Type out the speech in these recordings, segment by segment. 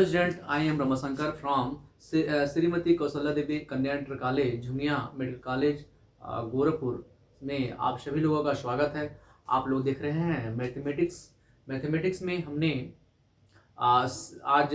Student, I am Ramashankar from Shrimati Kaushalya Devi Kanya inter college Jhuniya medical college Gorakhpur में आप सभी लोगों का स्वागत है। आप लोग देख रहे हैं मैथमेटिक्स में हमने आज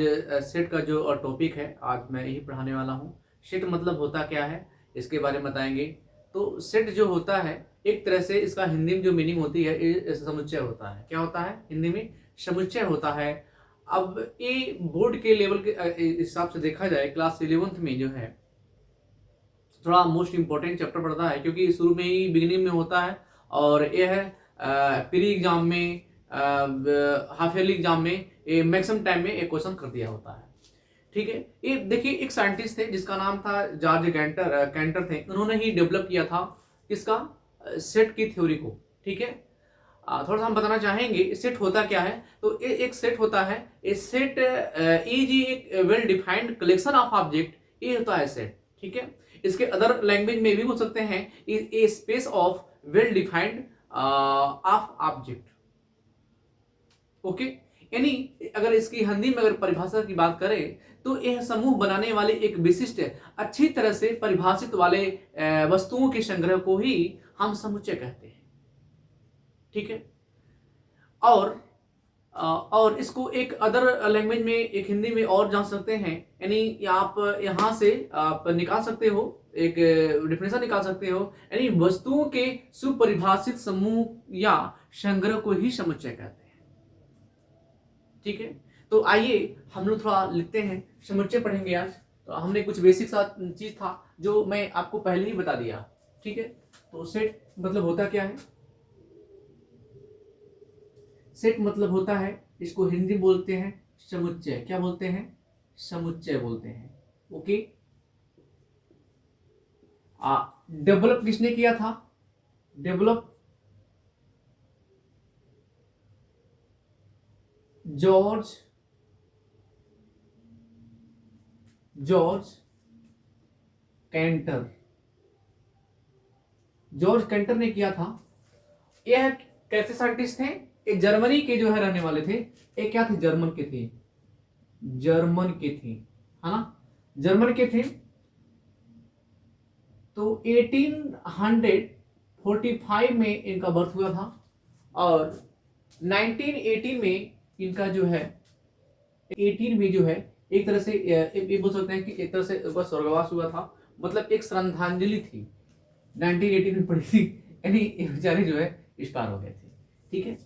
सेट का जो टॉपिक है, आज मैं यही पढ़ाने वाला हूँ। सेट मतलब होता क्या है, इसके बारे में बताएंगे। तो सेट जो होता है, एक तरह से इसका हिंदी में जो मीनिंग होती है, ये समुच्चय होता है। क्या होता है हिंदी में? समुच्चय होता है। अब ये बोर्ड के लेवल के हिसाब से देखा जाए, क्लास 11th में जो है थोड़ा मोस्ट इम्पोर्टेंट चैप्टर पढ़ता है, क्योंकि शुरू में ही बिगिनिंग में होता है। और यह है प्री एग्जाम में, हाफ ईयरली एग्जाम में, ये मैक्सिमम टाइम में एक क्वेश्चन कर दिया होता है। ठीक है, ये देखिए, एक साइंटिस्ट थे जिसका नाम था जॉर्ज कैंटर थे। उन्होंने ही डेवलप किया था किसका? सेट की थ्योरी को। ठीक है, थोड़ा सा हम बताना चाहेंगे सेट होता क्या है। तो एक सेट होता है, ए सेट इज एक well defined collection of object, ये होता है सेट। ठीक है, इसके अदर लैंग्वेज में भी बोल सकते हैं a space of well defined of object. Okay, यानी अगर इसकी हिंदी में अगर परिभाषा की बात करें तो यह समूह बनाने वाले एक विशिष्ट अच्छी तरह से परिभाषित वाले वस्तुओं के संग्रह को ही हम समुच्चय कहते हैं। ठीक है, और इसको एक अदर लैंग्वेज में, एक हिंदी में और जान सकते हैं। यानी आप यहाँ से आप निकाल सकते हो, एक डिफिनेशन निकाल सकते हो, यानी वस्तुओं के सुपरिभाषित समूह या संग्रह को ही समुच्चय कहते हैं। ठीक है, तो आइए हम लोग थोड़ा लिखते हैं, समुच्चय पढ़ेंगे आज। तो हमने कुछ बेसिक सा चीज था जो मैं आपको पहले ही बता दिया। ठीक है, तो सेट मतलब होता क्या है? सेट मतलब होता है, इसको हिंदी बोलते हैं समुच्चय। क्या बोलते हैं? समुच्चय बोलते हैं। ओके, डेवलप किसने किया था? Develop George canter. George canter ने किया था। यह कैसे साइंटिस्ट थे? एक जर्मनी के जो है रहने वाले थे। एक क्या थे? जर्मन के थे, है ना, जर्मन के थे। तो 1845 में इनका बर्थ हुआ था, और 1918 में इनका जो है 18 में जो है एक तरह से ये बोल सकते हैं कि एक तरह से इनका स्वर्गवास हुआ था। मतलब एक श्रद्धांजलि थी, 1918 में पड़ी थी, यानी ये बेचारे जो है एक्सपायर हो गए थे। ठीक है,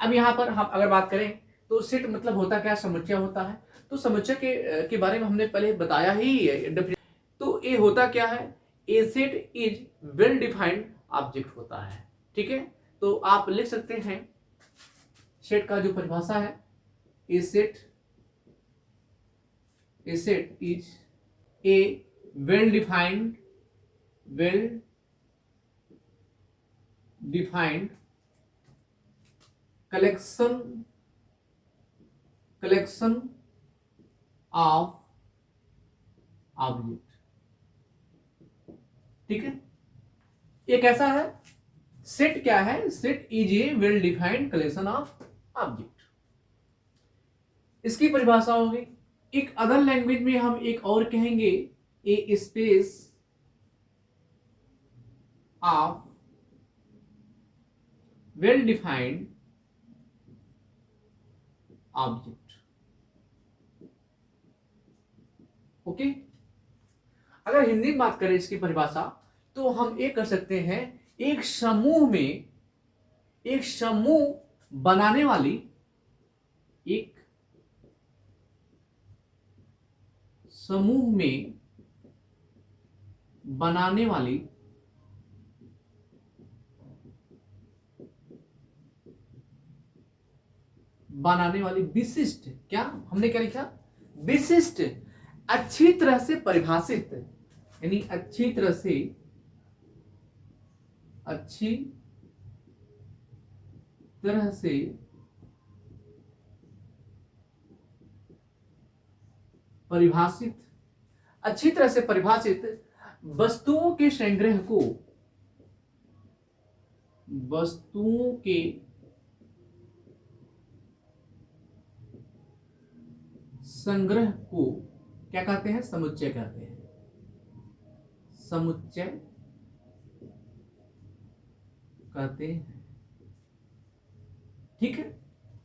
अब यहाँ पर हम अगर बात करें तो सेट मतलब होता क्या? समुच्चय होता है। तो समुच्चय के बारे में हमने पहले बताया ही है। तो ये होता क्या है? A set is well defined object होता है। ठीक है, तो आप लिख सकते हैं सेट का जो परिभाषा है, a set is a well defined collection of object. ठीक है, ये कैसा है? सेट क्या है? Set is a well defined collection of object. इसकी परिभाषा होगी। एक अदर लैंग्वेज में हम एक और कहेंगे, a space of well defined object. Okay, अगर हिंदी में बात करें इसकी परिभाषा, तो हम ये कर सकते हैं, एक समूह बनाने वाली, एक समूह में बनाने वाली विशिष्ट, क्या हमने क्या लिखा? विशिष्ट, अच्छी तरह से परिभाषित, यानी अच्छी तरह से परिभाषित, अच्छी तरह से परिभाषित वस्तुओं के संग्रह को, वस्तुओं के संग्रह को क्या कहते हैं? समुच्चय कहते हैं। समुच्चय कहते हैं। ठीक है।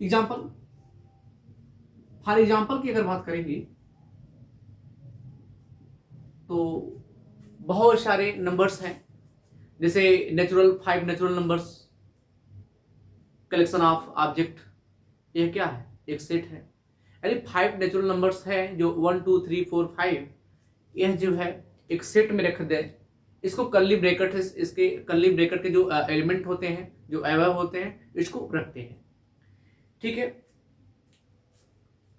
एग्जाम्पल, फॉर एग्जाम्पल की अगर बात करेंगे तो बहुत सारे नंबर्स हैं, जैसे five natural numbers, collection of object. यह क्या है? एक सेट है। यानी 5 नेचुरल नंबर्स है जो 1 2 3 4 5, यह जो है एक सेट में रख दे। इसको कर्ली ब्रैकेट है, इसके कर्ली ब्रैकेट के जो एलिमेंट होते हैं, जो अवयव होते हैं, इसको रखते हैं। ठीक है।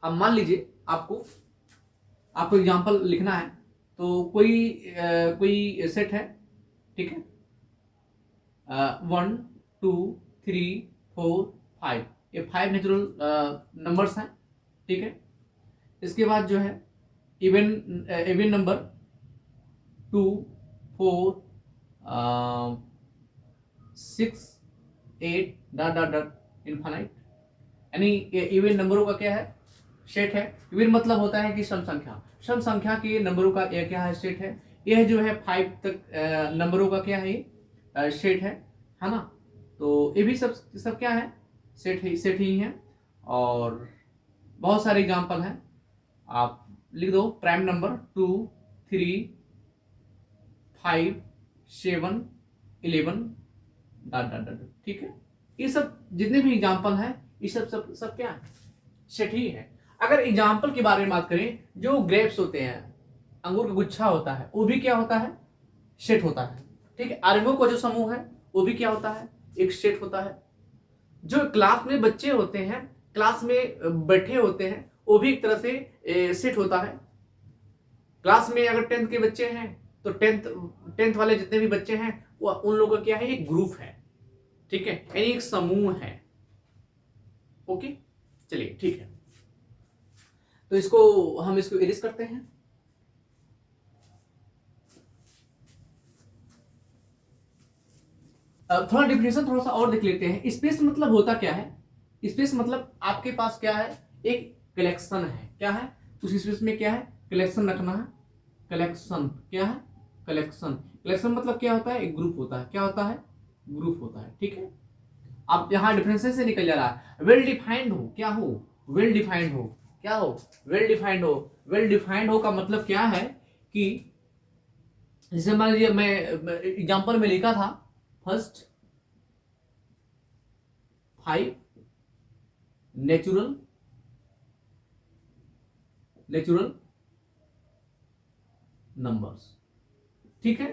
अब मान लीजिए आपको एग्जांपल लिखना है, तो कोई सेट है। ठीक है। 1 2 3 4 5, ये 5 नेचुरल नंबर्स हैं। ठीक है। इसके बाद जो है even number 2 4 6 8 dot dot dot infinite. यानी इवन नंबरों का क्या है? सेट है। इवन मतलब होता है कि सम संख्या के नंबरों का यह क्या है? सेट है। यह जो है 5 तक नंबरों का क्या है? सेट है ना। तो ये भी सब क्या है? सेट ही है। और बहुत सारे एग्जाम्पल हैं, आप लिख दो। Prime number 2 3 5 7 11 dot dot dot. ठीक है। ये सब जितने भी एग्जाम्पल हैं, ये सब क्या है? सेट ही है। अगर एग्जाम्पल के बारे में बात करें, जो ग्रेप्स होते हैं, अंगूर का गुच्छा होता है, वो भी क्या होता है? सेट होता है। ठीक है। आर्यों का जो समूह है वो भी क्या होता है? एक सेट होता है। जो क्लास में बच्चे होते हैं, क्लास में बैठे होते हैं, वो भी एक तरह से सेट होता है। क्लास में अगर 10th के बच्चे हैं तो 10th वाले जितने भी बच्चे हैं वो उन लोगों का क्या है? एक ग्रुप है। ठीक है। यानी एक समूह है। ओके, चलिए ठीक है। तो हम इसको इरेज करते हैं। थोड़ा डिफिनेशन थोड़ा सा और देख लेते हैं। स्पेस मतलब होता क्या है? स्पेस मतलब आपके पास क्या है? एक कलेक्शन है। क्या है? उस स्पेस में क्या है? कलेक्शन रखना है। कलेक्शन क्या है? कलेक्शन मतलब क्या होता है? एक ग्रुप होता है। क्या होता है? ग्रुप होता है। ठीक है। अब यहाँ डिफरेंसेशन से निकल जा रहा है। वेल डिफाइंड हो, क्या हो? वेल डिफाइंड हो, क्या हो? वेल डिफाइंड हो। वेल डिफाइंड हो का मतलब क्या है कि जैसे मान लीजिए मैं एग्जांपल में लिखा था, फर्स्ट 5 नेचुरल नंबर्स। ठीक है।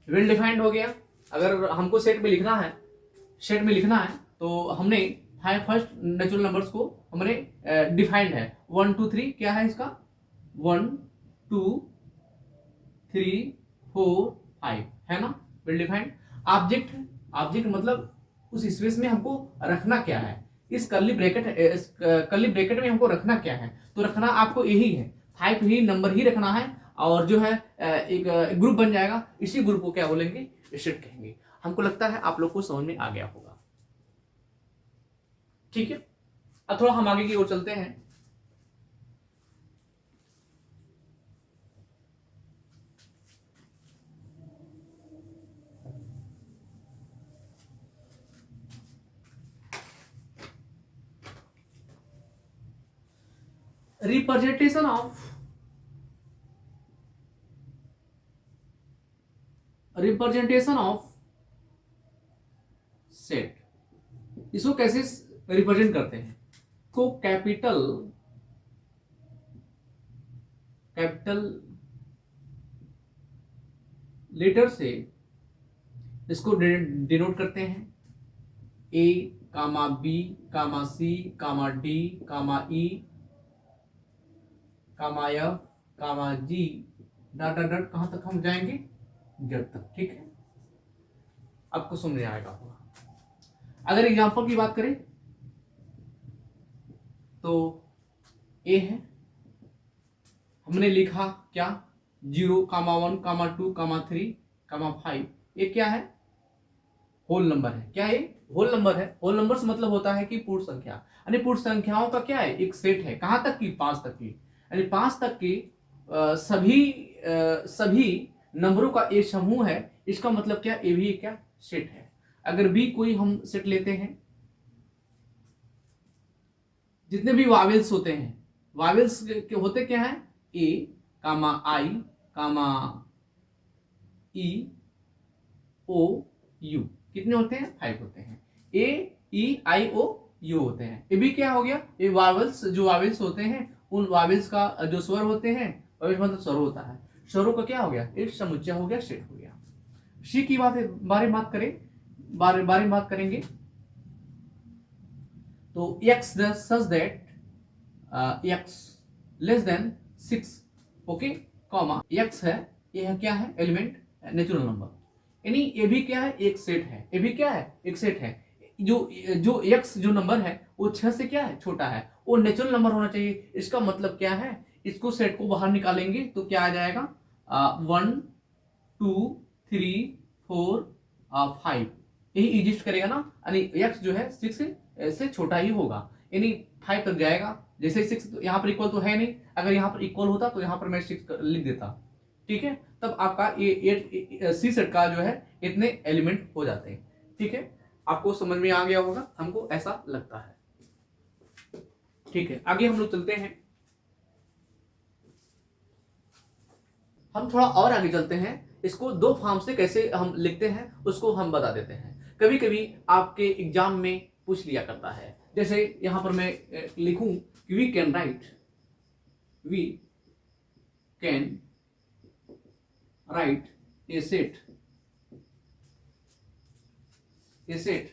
वेल डिफाइंड हो गया। अगर हमको सेट में लिखना है तो हमने 5 फर्स्ट नेचुरल नंबर्स को हमने डिफाइंड है। 1 2 3 क्या है इसका? 1 2 3 4 5 है ना, वेल डिफाइंड। ऑब्जेक्ट मतलब उस स्पेस में हमको रखना क्या है? इस कर्ली ब्रैकेट में हमको रखना क्या है? तो रखना आपको यही है, 5 ही नंबर ही रखना है। और जो है एक ग्रुप बन जाएगा। इसी ग्रुप को क्या बोलेंगे? सेट कहेंगे। हमको लगता है आप लोग को समझ में आ गया होगा। ठीक है। अब थोड़ा हम आगे की ओर चलते हैं। रिप्रेजेंटेशन ऑफ सेट, इसको कैसे रिप्रेजेंट करते हैं? को कैपिटल लेटर से इसको डिनोट करते हैं। ए कामा बी कामा सी कामा डी कामा ई कामा एफ कामा जी डॉट डॉट डॉट, कहां तक हम जाएंगे? जब तक। ठीक है। आपको समझ में आएगा होगा। अगर एग्जांपल की बात करें तो ए है, हमने लिखा क्या? 0 कामा 1 कामा 2 कामा 3 कामा 5। ये क्या है? होल नंबर है। क्या है? होल नंबर है। होल नंबर्स मतलब होता है कि पूर्ण संख्या, यानी पूर्ण संख्याओं का क्या है? एक सेट है। कहां तक की? 5 तक की। यानी 5 तक के सभी नंबरों का एक समूह है। इसका मतलब क्या, ए भी एक क्या सेट है। अगर बी कोई हम सेट लेते हैं, जितने भी वावेल्स होते हैं, वावेल्स के होते क्या है, ए कामा आई कामा ई ओ यू, कितने होते हैं, 5 होते हैं। ए ई आई ओ यू होते हैं। ये भी क्या हो गया, ये वावेल्स, जो वावेल्स होते हैं उन वावेल्स का जो स्वर होते हैं, मतलब स्वर होता है, स्वरों का क्या हो गया, एक समुच्चय हो गया, सेट हो गया। शी की बारे में बात करेंगे तो x such that x less than 6, okay, comma x है, ये है क्या है, एलिमेंट, नेचुरल नंबर, यानी ये भी क्या है, एक सेट है। ये भी क्या है, एक सेट है। जो x जो नंबर है वो 6 से क्या है, छोटा है, वो नेचुरल नंबर होना चाहिए। इसका मतलब क्या है, इसको सेट को बाहर निकालेंगे तो क्या आ जाएगा, 1 2 3 4 5, यही एग्जिस्ट करेगा ना, यानी x जो है 6 से छोटा ही होगा, यानी 5 तक जाएगा। जैसे 6 तो यहाँ पर इक्वल तो है नहीं, अगर यहाँ पर इक्वल होता तो यहाँ पर मैं 6 लिख देता, ठीक है, तब आपका ये सी सेट का जो है इतने एलिमेंट हो जाते हैं। ठीक है, आपको समझ में आ गया होगा, हमको ऐसा लगता है। ठीक है, आगे हम लोग चलते हैं, हम थोड़ा और आगे चलते हैं। इसको दो फॉर्म से कैसे हम लिखते हैं उसको हम बता देते हैं। कभी कभी आपके एग्जाम में पूछ लिया करता है, जैसे यहां पर मैं लिखूं कि we can write a set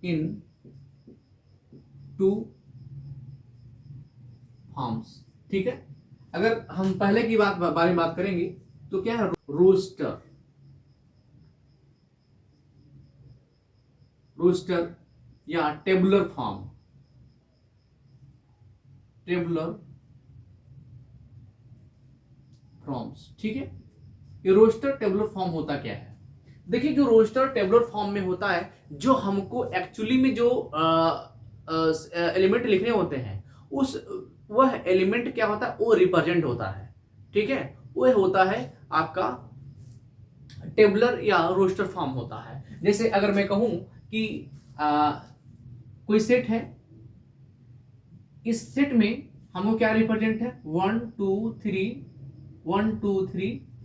in 2 forms. ठीक है, अगर हम पहले की बारे में बात करेंगे तो क्या है, रोस्टर या टेबुलर फॉर्म्स। ठीक है, ये रोस्टर टेबुलर फॉर्म होता क्या है, देखिए जो रोस्टर टेबुलर फॉर्म में होता है, जो हमको एक्चुअली में जो एलिमेंट लिखने होते हैं वह एलिमेंट क्या होता है, वो रिप्रेजेंट होता है। ठीक है, वह होता है आपका टेबुलर या रोस्टर फॉर्म होता है। जैसे अगर मैं कहूं कि कोई सेट है, इस सेट में हमको क्या रिप्रेजेंट है, 1 2 3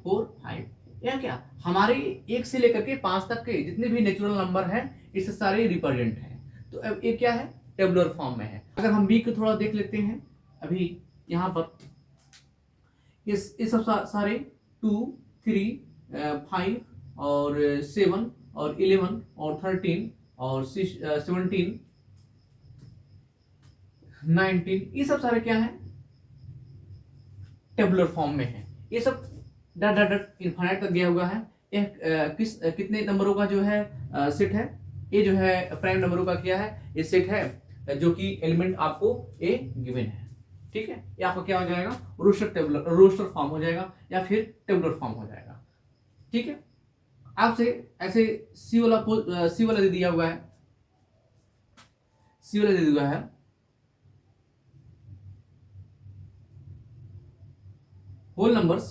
4 5, या क्या हमारे 1 से लेकर के 5 तक के जितने भी नेचुरल नंबर हैं इससे सारे रिप्रेजेंट हैं। तो अब ये क्या है, टेबुलर फॉर्म में है। अगर हम बी को थोड़ा देख लेते हैं, अभी यहाँ पर इस सब सारे 2 3 5 और 7 और 11 और 13 और 17 19, ये सब सारे क्या है, टेबुलर फॉर्म में है। ये सब डॉट डॉट डॉट इनफाइनाइट तक गया हुआ है। कितने नंबरों का जो है सेट है, ये जो है प्राइम नंबरों का क्या है, ये सेट है, जो कि एलिमेंट आपको ए गिवन है। ठीक है, ये आपका क्या हो जाएगा, रोस्टर फॉर्म हो जाएगा या फिर टेबुलर फॉर्म हो जाएगा। ठीक है, आपसे ऐसे सी वाला दे दिया हुआ है, होल नंबर्स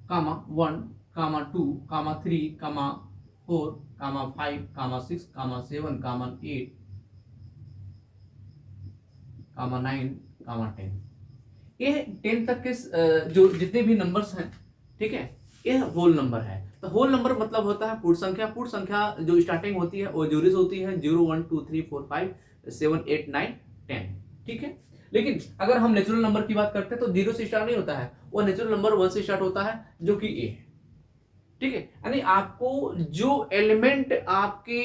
कामा 1 कामा 2 कामा 3 कामा 4 कामा 5 कामा 6 कामा 7 कामा 8 कामा 9 कामा 10, ये 10 तक के जो जितने भी नंबर्स हैं, ठीक है, ये होल नंबर है। तो होल नंबर मतलब होता है पूर्ण संख्या जो स्टार्टिंग होती है वो जीरो से होती है, 0 1 2 3 4 5 7 8 9 10। ठीक है, लेकिन अगर हम नेचुरल नंबर की बात करते हैं तो 0 से स्टार्ट नहीं होता है, वो नेचुरल नंबर 1 से स्टार्ट होता है, जो कि ए है। ठीक है, यानी आपको जो एलिमेंट आपके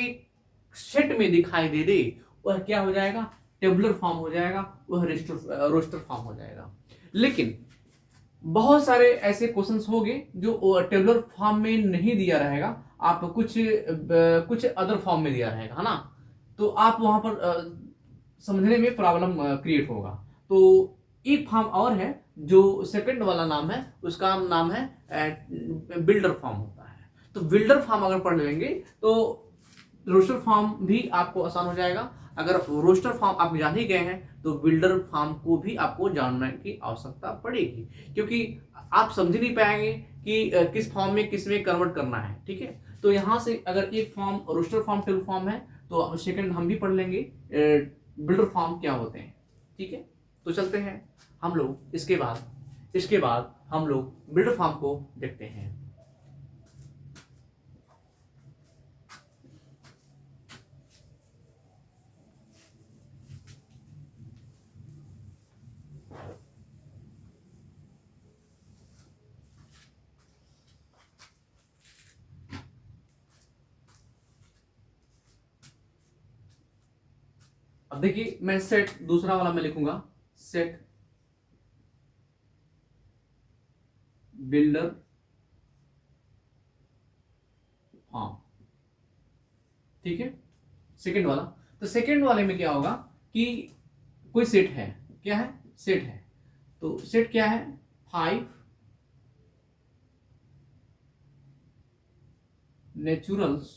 सेट में दिखाई दे दे वह क्या हो जाएगा, टेबुलर फॉर्म हो जाएगा, वह रोस्टर फॉर्म हो जाएगा। लेकिन बहुत सारे ऐसे क्वेश्चंस होंगे जो टेबुलर फॉर्म में नहीं दिया रहेगा, आप कुछ अदर फॉर्म में दिया रहेगा, है ना, तो आप वहां पर समझने में प्रॉब्लम क्रिएट होगा। तो एक फॉर्म और है जो सेकंड वाला नाम है, उसका नाम है बिल्डर फॉर्म होता है। तो बिल्डर फॉर्म अगर पढ़ लेंगे तो रोस्टर फॉर्म भी आपको आसान हो जाएगा। अगर रोस्टर फॉर्म आप जान ही गए हैं तो बिल्डर फॉर्म को भी आपको जानने की आवश्यकता पड़ेगी, क्योंकि आप समझ नहीं पाएंगे कि किस फॉर्म में किस में कन्वर्ट करना है। ठीक है, तो यहाँ से अगर एक form roster form table form है तो सेकंड हम भी पढ़ लेंगे बिल्डर फॉर्म क्या होते हैं। ठीक है, तो चलते हैं हम लोग इसके बाद हम लोग बिल्डर फॉर्म को देखते हैं। अब देखिए मैं सेट दूसरा वाला मैं लिखूंगा, सेट बिल्डर फॉर्म। ठीक है, सेकंड वाला, तो सेकंड वाले में क्या होगा कि कोई सेट है, क्या है, सेट है, तो सेट क्या है, 5 नेचुरल्स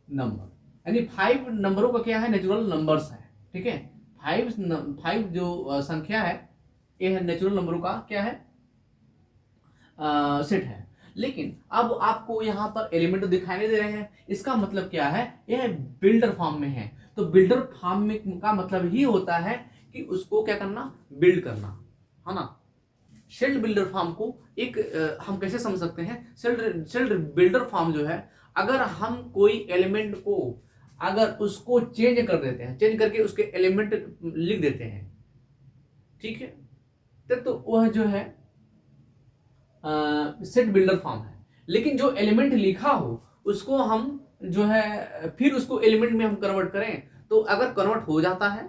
नंबर, यानी 5 नंबरों का क्या है, नेचुरल नंबर्स है। ठीक है, 5 जो संख्या है ये है नेचुरल नंबरों का क्या है, सेट है। लेकिन अब आपको यहाँ पर एलिमेंट दिखाई नहीं दे रहे हैं, इसका मतलब क्या है, यह बिल्डर फॉर्म में है। तो बिल्डर फॉर्म में का मतलब ही होता है कि उसको क्या करना, बिल्ड करना, है ना। शेल्ड बिल्डर फॉर्म को एक हम कैसे समझ सकते हैं, शेल्ड बिल्डर फॉर्म जो है, अगर हम कोई एलिमेंट को अगर उसको चेंज कर देते हैं, चेंज करके उसके एलिमेंट लिख देते हैं, ठीक है, तो वह जो है सेट बिल्डर फॉर्म है। लेकिन जो एलिमेंट लिखा हो उसको हम जो है फिर उसको एलिमेंट में हम कन्वर्ट करें, तो अगर कन्वर्ट हो जाता है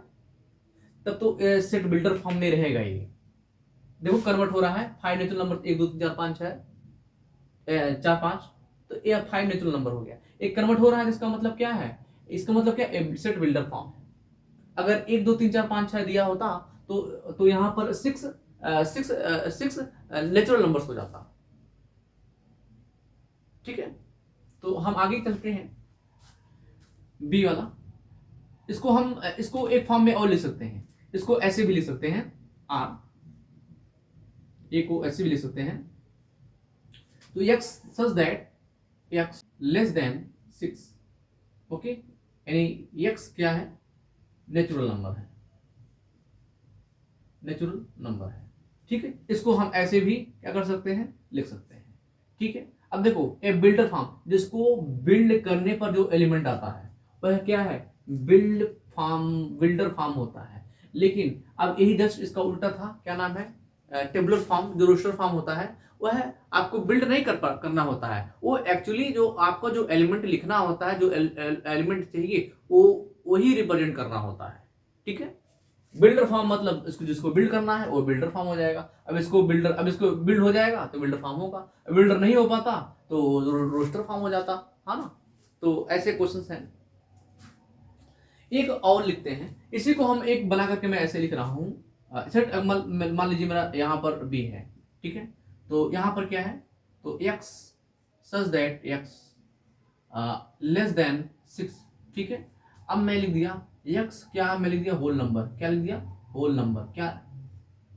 तब तो सेट बिल्डर फॉर्म में रहेगा। ये देखो कन्वर्ट हो रहा है, 5 नेचुरल नंबर 1 2 3 4 5 6 4 5, तो ये 5 नेचुरल नंबर हो गया, एक कन्वर्ट हो रहा है। इसका मतलब क्या है, इसका मतलब क्या, सेट बिल्डर फॉर्म है। अगर 1 2 3 4 5 6 दिया होता तो यहां पर 6 नेचुरल नंबर्स हो जाता। ठीक है, तो हम आगे चलते हैं, बी वाला, इसको एक फॉर्म में और लिख सकते हैं, इसको ऐसे भी लिख सकते हैं, आर, ए को ऐसे भी लिख सकते हैं, तो x such that x less than 6, okay, यानी x क्या है, नेचुरल नंबर है, नेचुरल नंबर है। ठीक है, इसको हम ऐसे भी क्या कर सकते हैं, लिख सकते हैं। ठीक है, अब देखो ए बिल्डर फॉर्म, जिसको बिल्ड करने पर जो एलिमेंट आता है वह क्या है, बिल्डर फॉर्म होता है। लेकिन अब यही जस्ट इसका उल्टा था, क्या नाम है, टेबुलर फॉर्म, जो रोस्टर फॉर्म होता है वह आपको बिल्ड नहीं करना होता है, वो एक्चुअली जो आपका जो एलिमेंट लिखना होता है, जो एलिमेंट चाहिए वो वही रिप्रेजेंट करना होता है। ठीक है, बिल्डर फॉर्म मतलब इसको जिसको बिल्ड करना है वो बिल्डर फॉर्म हो जाएगा। अब इसको बिल्ड हो जाएगा तो बिल्डर फॉर्म होगा, बिल्डर नहीं हो पाता तो रोस्टर फॉर्म हो जाता, है ना। तो ऐसे क्वेश्चंस हैं। एक और लिखते हैं, इसी को हम एक बना करके मैं ऐसे लिख रहा हूं, मान लीजिए मेरा यहाँ पर बी है। ठीक है, तो यहाँ पर क्या है, तो x such that x less than 6। ठीक है, अब मैं लिख दिया x, क्या मैं लिख दिया, होल नंबर, क्या लिख दिया, होल नंबर, क्या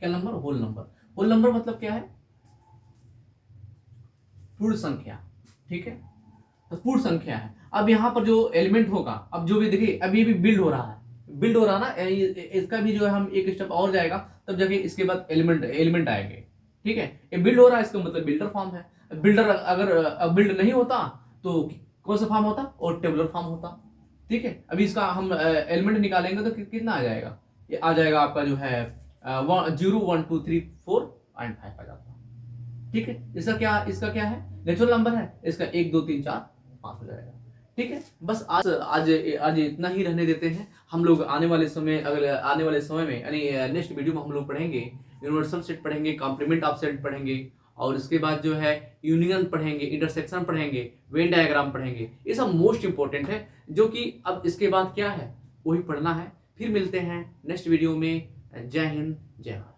number, whole number. Whole number मतलब क्या है, पूर्ण संख्या। ठीक है, तो पूर्ण संख्या है। अब यहाँ पर जो एलिमेंट होगा, अब जो भी देखिए अब ये भी बिल्ड हो रहा है ना, इसका भी जो है हम एक स्टेप और जाएगा तब जाके इसके बाद एलिमेंट आएंगे। ठीक है, ये बिल्ड हो रहा है, इसका मतलब बिल्डर फॉर्म है। बिल्डर अगर बिल्ड नहीं होता तो कौन सा फॉर्म होता, और टेबुलर फॉर्म होता। ठीक है, अभी इसका हम एलिमेंट निकालेंगे तो कितना आ जाएगा, ये आ जाएगा आपका जो है 0 1 2 3 4 एंड 5 आ जाता। ठीक है, इसका क्या है, नेचुरल नंबर है, इसका 1 2 3 4 5 हो जाएगा। ठीक है, बस आज इतना ही रहने देते हैं। हम लोग आने वाले समय में यानी नेक्स्ट वीडियो में हम लोग पढ़ेंगे यूनिवर्सल सेट, पढ़ेंगे कॉम्प्लीमेंट ऑफ सेट पढ़ेंगे, और इसके बाद जो है यूनियन पढ़ेंगे, इंटरसेक्शन पढ़ेंगे, वेन डायग्राम पढ़ेंगे। ये सब मोस्ट इंपॉर्टेंट है, जो कि अब इसके बाद क्या है वही पढ़ना है। फिर मिलते हैं नेक्स्ट वीडियो में। जय हिंद, जय भारत।